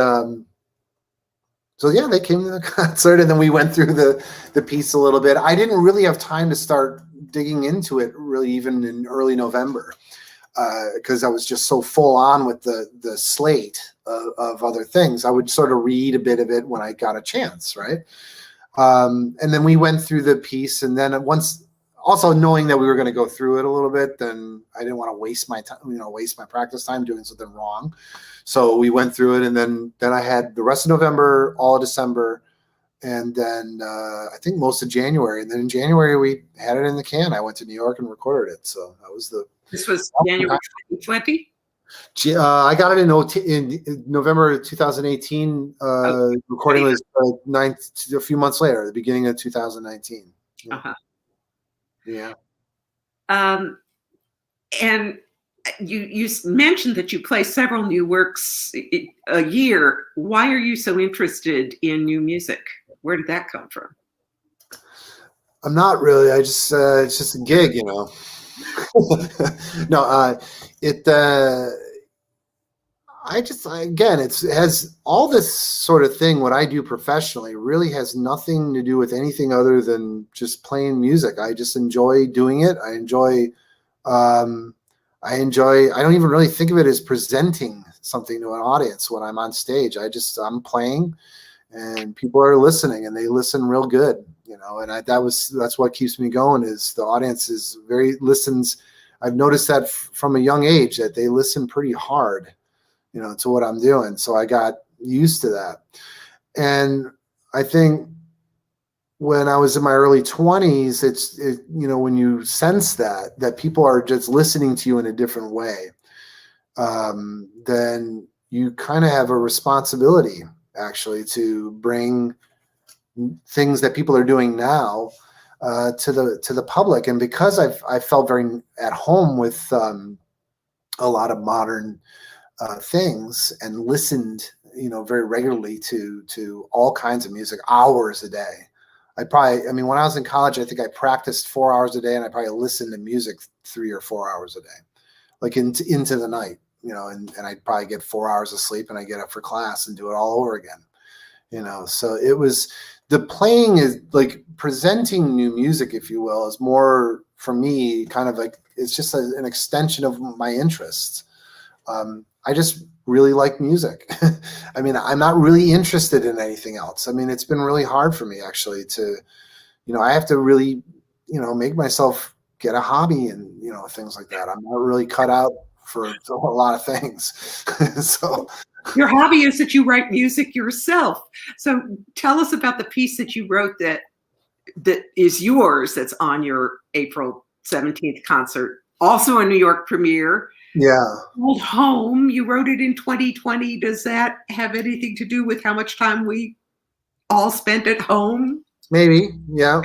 came to the concert, and then we went through the piece a little bit. I didn't really have time to start digging into it really even in early November. Because I was just so full on with the slate of other things. I would sort of read a bit of it when I got a chance, right? And then we went through the piece, and then once, also knowing that we were going to go through it a little bit, then I didn't want to waste my time, waste my practice time doing something wrong. So we went through it, and then I had the rest of November, all of December, and then I think most of January. And then in January we had it in the can. I went to New York and recorded it. So that was This was January 2020? I got it in November 2018. Recording was a few months later, the beginning of 2019. Yeah. Uh-huh. Yeah. And you mentioned that you play several new works a year. Why are you so interested in new music? Where did that come from? I'm not really. I just it's just a gig, No, it has all this sort of thing. What I do professionally really has nothing to do with anything other than just playing music. I just enjoy doing it. I don't even really think of it as presenting something to an audience when I'm on stage. I'm playing, and people are listening, and they listen real good, and that's what keeps me going, is the audience listens. I've noticed that from a young age that they listen pretty hard, to what I'm doing. So I got used to that. And I think when I was in my early 20s, when you sense that people are just listening to you in a different way, then you kind of have a responsibility actually to bring things that people are doing now to the public. And because I felt very at home with a lot of modern things, and listened, very regularly to all kinds of music, hours a day. When I was in college, I think I practiced 4 hours a day, and I probably listened to music 3 or 4 hours a day, like into the night, and I'd probably get 4 hours of sleep, and I get up for class and do it all over again, So it was, the playing is like presenting new music, if you will, is more for me kind of like, it's just an extension of my interests. I just really like music. I'm not really interested in anything else. It's been really hard for me actually to, I have to really, make myself get a hobby and, things like that. I'm not really cut out for a lot of things. So your hobby is that you write music yourself. So tell us about the piece that you wrote that is yours, that's on your April 17th concert, also a New York premiere. Yeah. Old Home. You wrote it in 2020. Does that have anything to do with how much time we all spent at home? Maybe. Yeah.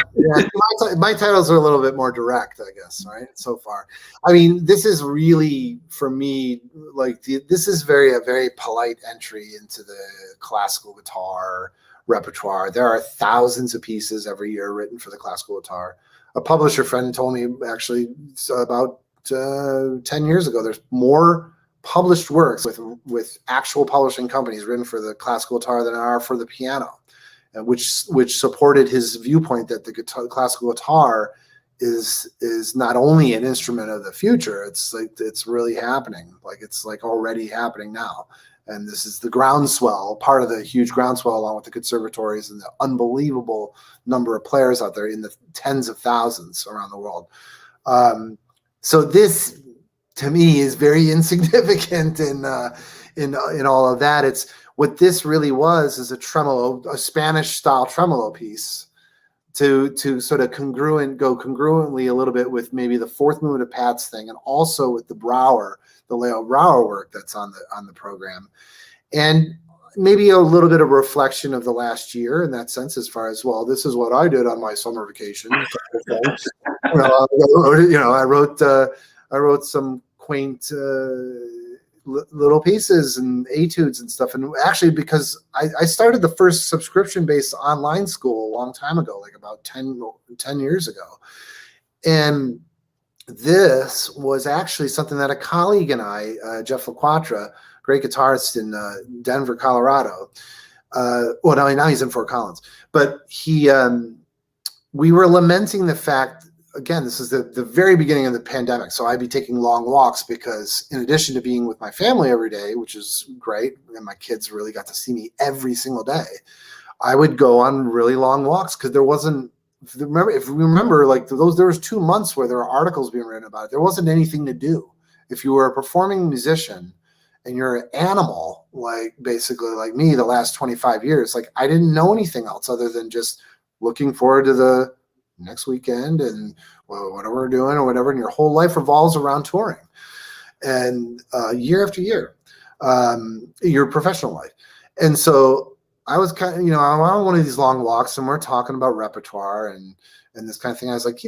My titles are a little bit more direct, I guess, right? So far. This is really, for me, like this is a very polite entry into the classical guitar repertoire. There are thousands of pieces every year written for the classical guitar. A publisher friend told me actually about 10 years ago, there's more published works with actual publishing companies written for the classical guitar than are for the piano, and which supported his viewpoint that the classical guitar is not only an instrument of the future, it's like it's really happening, like it's like already happening now. And this is the groundswell, part of the huge groundswell, along with the conservatories and the unbelievable number of players out there in the tens of thousands around the world. So this, to me, is very insignificant in all of that. It's what this really was, is a tremolo, a Spanish style tremolo piece, to sort of go congruently a little bit with maybe the fourth movement of Pat's thing, and also with the Leo Brouwer work that's on the program. And maybe a little bit of reflection of the last year in that sense, as far as, well, this is what I did on my summer vacation. I wrote some quaint little pieces and etudes and stuff. And actually, because I started the first subscription-based online school a long time ago, like about 10 years ago. And this was actually something that a colleague and I, Jeff LaQuatra, great guitarist in Denver, Colorado. Well, now he's in Fort Collins. But we were lamenting the fact, again, this is the very beginning of the pandemic. So I'd be taking long walks because in addition to being with my family every day, which is great, and my kids really got to see me every single day, I would go on really long walks because there wasn't, if we remember, like there was 2 months where there were articles being written about it. There wasn't anything to do. If you were a performing musician and you're an animal, like basically like me, the last 25 years, like I didn't know anything else other than just looking forward to the next weekend and whatever we're doing or whatever. And your whole life revolves around touring and year after year, your professional life. And so I was kind of, I'm on one of these long walks and we're talking about repertoire and this kind of thing. I was like,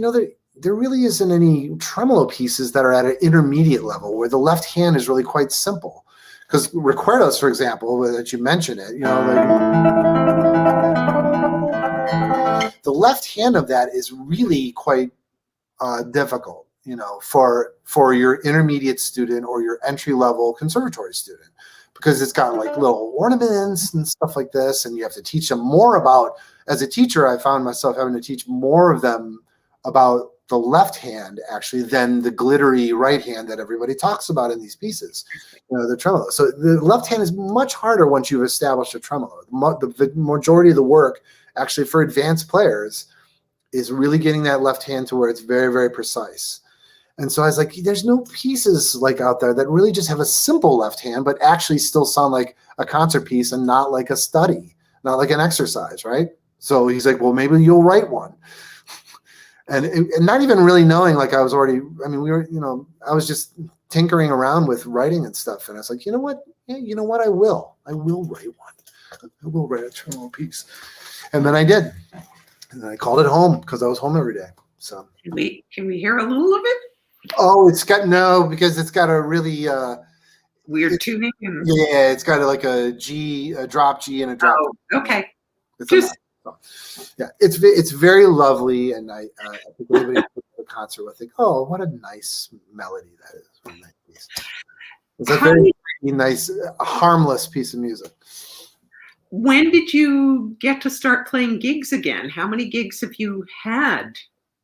there really isn't any tremolo pieces that are at an intermediate level where the left hand is really quite simple. Because recuerdos, for example, that you mentioned it, the left hand of that is really quite difficult, for your intermediate student or your entry level conservatory student, because it's got like little ornaments and stuff like this, and you have to teach them more about. As a teacher, I found myself having to teach more of them about the left hand actually than the glittery right hand that everybody talks about in these pieces, the tremolo. So the left hand is much harder once you've established a tremolo. The majority of the work actually for advanced players is really getting that left hand to where it's very, very precise. And so I was like, there's no pieces like out there that really just have a simple left hand, but actually still sound like a concert piece and not like a study, not like an exercise, right? So he's like, well, maybe you'll write one. And not even really knowing, like I was just tinkering around with writing and stuff. And I was like, you know what? Yeah, you know what? I will write one. I will write a tremolo piece. And then I did. And then I called it home because I was home every day. So can we hear a little of it? Oh, because it's got a really weird tuning. Yeah, it's got like a G, a drop G, and a drop. Oh, okay. Yeah, it's very lovely, and I think anybody who goes to the concert will think, oh, what a nice melody that is. What a nice piece. It's a very nice, harmless piece of music. When did you get to start playing gigs again? How many gigs have you had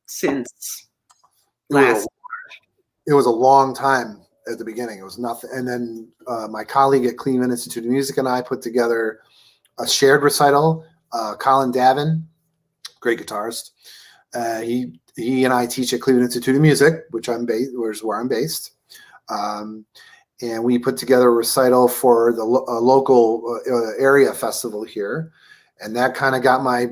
since last? It was a long time at the beginning. It was nothing. And then my colleague at Cleveland Institute of Music and I put together a shared recital. Colin Davin, great guitarist. He and I teach at Cleveland Institute of Music, which is where I'm based. And we put together a recital for the local area festival here, and that kind of got my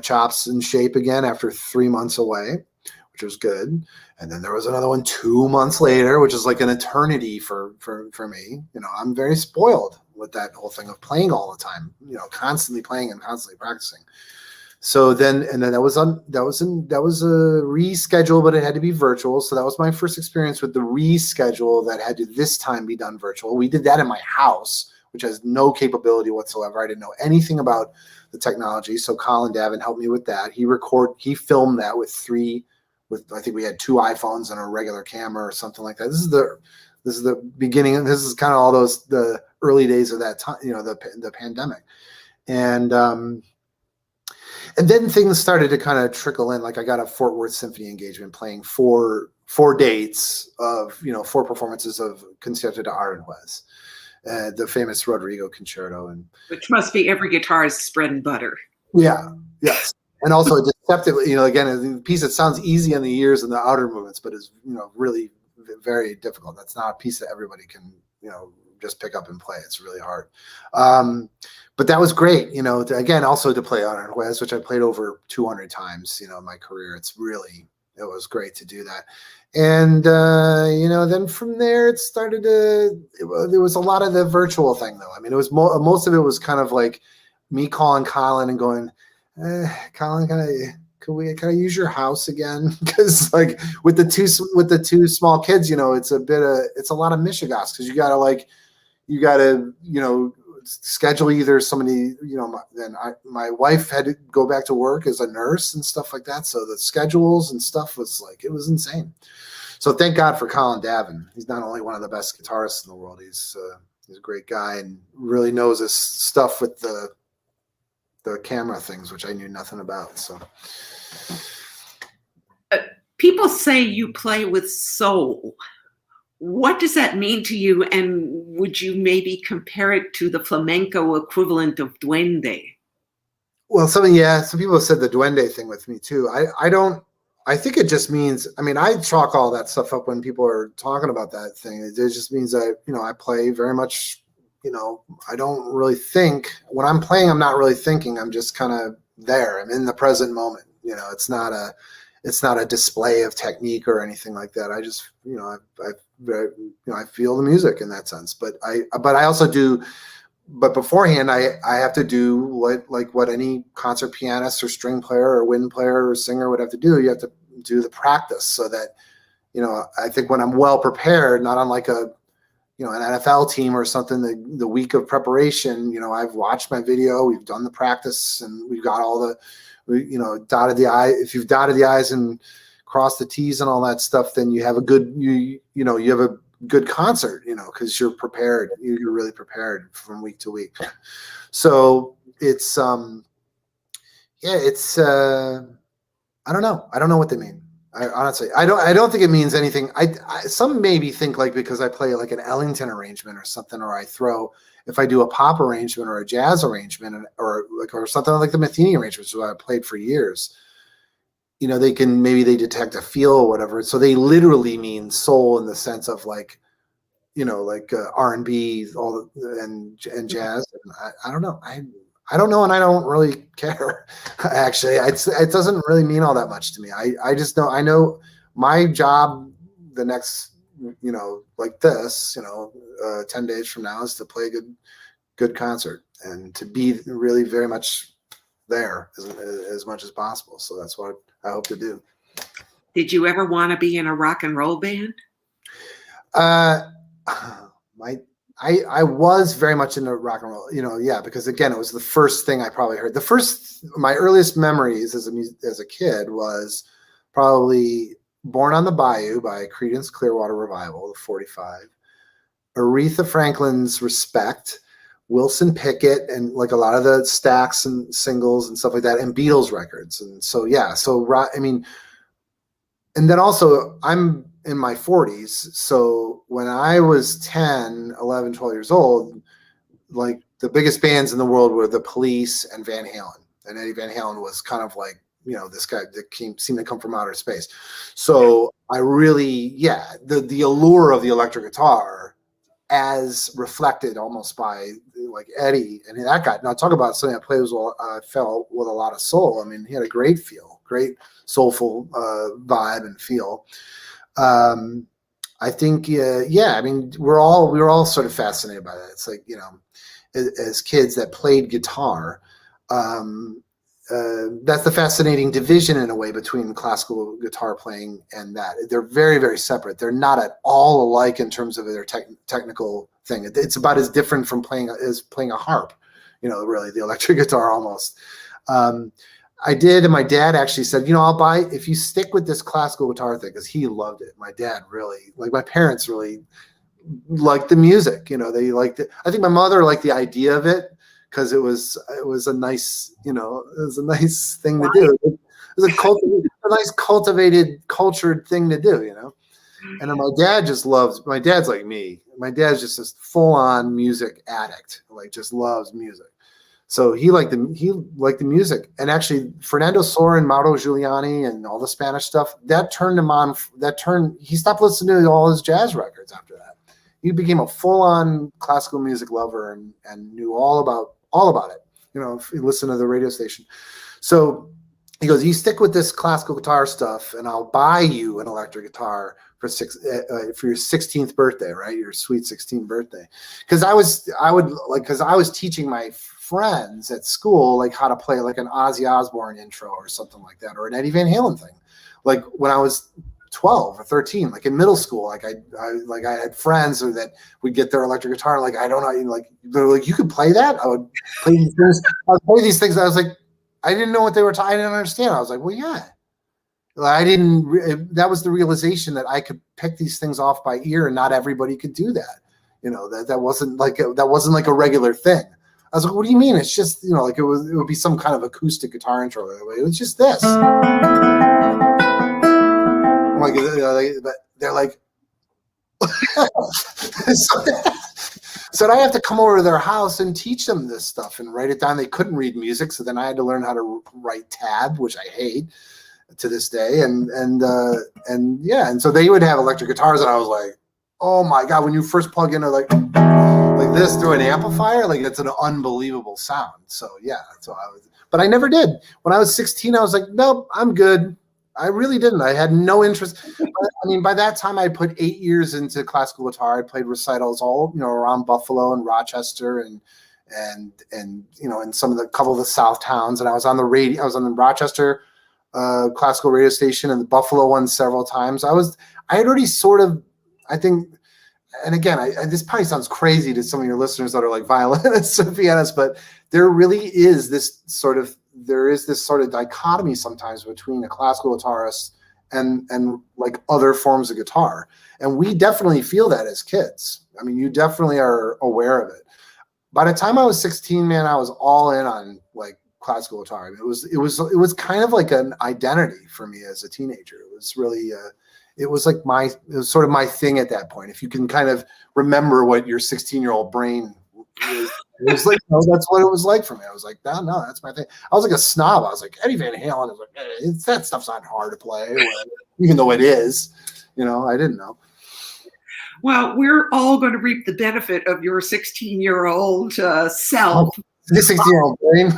chops in shape again after 3 months away, which was good. And then there was another one 2 months later, which is like an eternity for me. I'm very spoiled with that whole thing of playing all the time, constantly playing and constantly practicing. So then that was a reschedule, but it had to be virtual. So that was my first experience with the reschedule that had to this time be done virtual. We did that in my house, which has no capability whatsoever. I didn't know anything about the technology. So Colin Davin helped me with that. He filmed that with I think we had 2 iPhones and a regular camera or something like that. This is the beginning. This is kind of all the early days of that time, the pandemic. And then things started to kind of trickle in. Like I got a Fort Worth Symphony engagement playing four dates of, 4 performances of Concierto de Aranjuez, the famous Rodrigo concerto. Which must be every guitarist's bread and butter. Yeah, yes. And also deceptively, again, a piece that sounds easy on the ears and the outer movements, but is, really very difficult. That's not a piece that everybody can, just pick up and play. It's really hard. But that was great, again, also to play Aranjuez, which I played over 200 times, in my career. It's really, It was great to do that. And, then from there it started there was a lot of the virtual thing though. I mean, it was most of it was kind of like me calling Colin and going, Colin, can I use your house again? Because like with the two small kids, it's a lot of mishigas because you gotta schedule either somebody, my wife had to go back to work as a nurse and stuff like that. So the schedules and stuff it was insane. So thank God for Colin Davin. He's not only one of the best guitarists in the world, he's a great guy and really knows his stuff with the camera things, which I knew nothing about. So people say you play with soul. What does that mean to you? And would you maybe compare it to the flamenco equivalent of duende? Well, some people have said the duende thing with me too. I think it just means, I mean, I chalk all that stuff up when people are talking about that thing. It just means I play very much, I don't really think when I'm playing, I'm not really thinking, I'm just kind of there. I'm in the present moment. It's not a display of technique or anything like that. I just, I feel the music in that sense, but I also do, but beforehand I have to do what any concert pianist or string player or wind player or singer would have to do. You have to do the practice so that, I think when I'm well prepared, not unlike an NFL team or something, the week of preparation, I've watched my video, we've done the practice and we've got all the, dotted the I. If you've dotted the I's and crossed the T's and all that stuff, then you have a good, you have a good concert, because you're prepared. You're really prepared from week to week. So it's, it's, I don't know. I don't know what they mean. I don't think it means anything. Some maybe think like because I play like an Ellington arrangement or something, or if I do a pop arrangement or a jazz arrangement or something like the Matheny arrangements, which I played for years, they detect a feel or whatever. So they literally mean soul in the sense of like R&B, and jazz. And I don't know. I don't know, and I don't really care. Actually, it doesn't really mean all that much to me. I just know. I know my job the next, like this, 10 days from now is to play a good concert and to be really very much there as much as possible. So that's what I hope to do. Did you ever want to be in a rock and roll band? I was very much into rock and roll, because again, it was the first thing I probably heard. My earliest memories as a kid was probably Born on the Bayou by Creedence Clearwater Revival, the 45, Aretha Franklin's Respect, Wilson Pickett, and like a lot of the Stax and singles and stuff like that, and Beatles records. And so, and then also I'm in my 40s. So when I was 10, 11, 12 years old, like the biggest bands in the world were the Police and Van Halen. And Eddie Van Halen was kind of like, this guy that seemed to come from outer space. So I really, the allure of the electric guitar as reflected almost by like Eddie and that guy. Now talk about something that plays felt with a lot of soul. I mean, he had a great feel, great soulful vibe and feel. I think, I mean, we were all sort of fascinated by that. It's like, as kids that played guitar, that's the fascinating division in a way between classical guitar playing and that. They're very, very separate. They're not at all alike in terms of their technical thing. It's about as different from playing a harp, really the electric guitar almost. I did, and my dad actually said, I'll buy if you stick with this classical guitar thing, because he loved it. My dad really, like my parents really liked the music. They liked it. I think my mother liked the idea of it because it was a nice, it was a nice thing to do. It was a nice cultivated, cultured thing to do, And then my dad just loves. My dad's like me. My dad's just this full-on music addict. Like just loves music. So he liked the music, and actually Fernando Sorin, Mauro Giuliani, and all the Spanish stuff that turned him on. He stopped listening to all his jazz records after that. He became a full-on classical music lover and knew all about it. If you listen to the radio station. So he goes, you stick with this classical guitar stuff and I'll buy you an electric guitar for your 16th birthday, right? Your sweet 16th birthday. Cause I was teaching my friends at school, like how to play like an Ozzy Osbourne intro or something like that, or an Eddie Van Halen thing. Like when I was 12 or 13, like in middle school, like I had friends that would get their electric guitar. Like, I don't know, like they're like, you could play that? I would play these things. I was like, I didn't know what they were talking. I didn't understand. I was like, well, yeah. That was the realization that I could pick these things off by ear and not everybody could do that. That wasn't like a regular thing. I was like, what do you mean? It's just, like it would be some kind of acoustic guitar intro. It was just this. I'm like, they're like, so I have to come over to their house and teach them this stuff and write it down. They couldn't read music, so then I had to learn how to write tab, which I hate to this day. And so they would have electric guitars, and I was like, oh my God, when you first plug in like this through an amplifier, like it's an unbelievable sound. So yeah, but I never did. When I was 16, I was like, nope, I'm good. I really didn't. I had no interest. I mean, by that time, I put 8 years into classical guitar. I played recitals all, around Buffalo and Rochester and in couple of the South towns. And I was on the radio. I was on the Rochester classical radio station and the Buffalo one several times. I had already sort of, I think, and again, this probably sounds crazy to some of your listeners that are like violinists or pianists, but there really is this sort of dichotomy sometimes between a classical guitarist and like other forms of guitar. And we definitely feel that as kids. I mean, you definitely are aware of it. By the time I was 16, man, I was all in on like classical guitar. I mean, it was kind of like an identity for me as a teenager. It was really, it was sort of my thing at that point. If you can kind of remember what your 16-year-old brain is, it was like, that's what it was like for me. I was like, no, that's my thing. I was like a snob. I was like, Eddie Van Halen. I was like, that stuff's not hard to play, even though it is. I didn't know. Well, we're all going to reap the benefit of your 16-year-old self. The 16-year-old brain.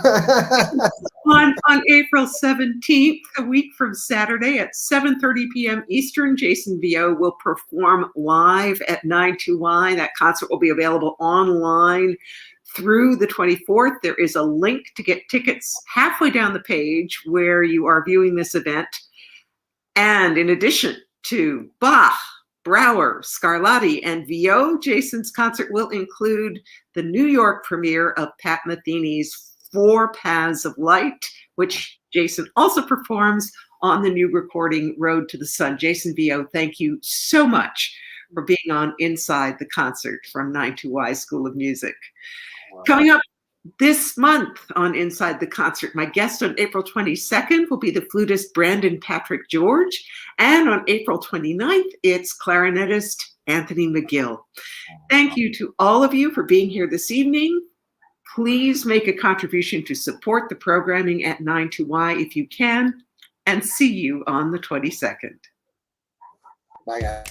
on April 17th, a week from Saturday at 7:30 p.m. Eastern, Jason Vieaux will perform live at 92Y. That concert will be available online through the 24th. There is a link to get tickets halfway down the page where you are viewing this event. And in addition to Bach, Brouwer, Scarlatti, and Vieaux, Jason's concert will include the New York premiere of Pat Metheny's 4 Paths of Light, which Jason also performs on the new recording Road to the Sun. Jason Vieaux, thank you so much for being on Inside the Concert from 92Y School of Music. Wow. Coming up this month on Inside the Concert, my guest on April 22nd will be the flutist Brandon Patrick George. And on April 29th, it's clarinetist Anthony McGill. Thank you to all of you for being here this evening. Please make a contribution to support the programming at 92Y if you can, and see you on the 22nd. Bye, guys.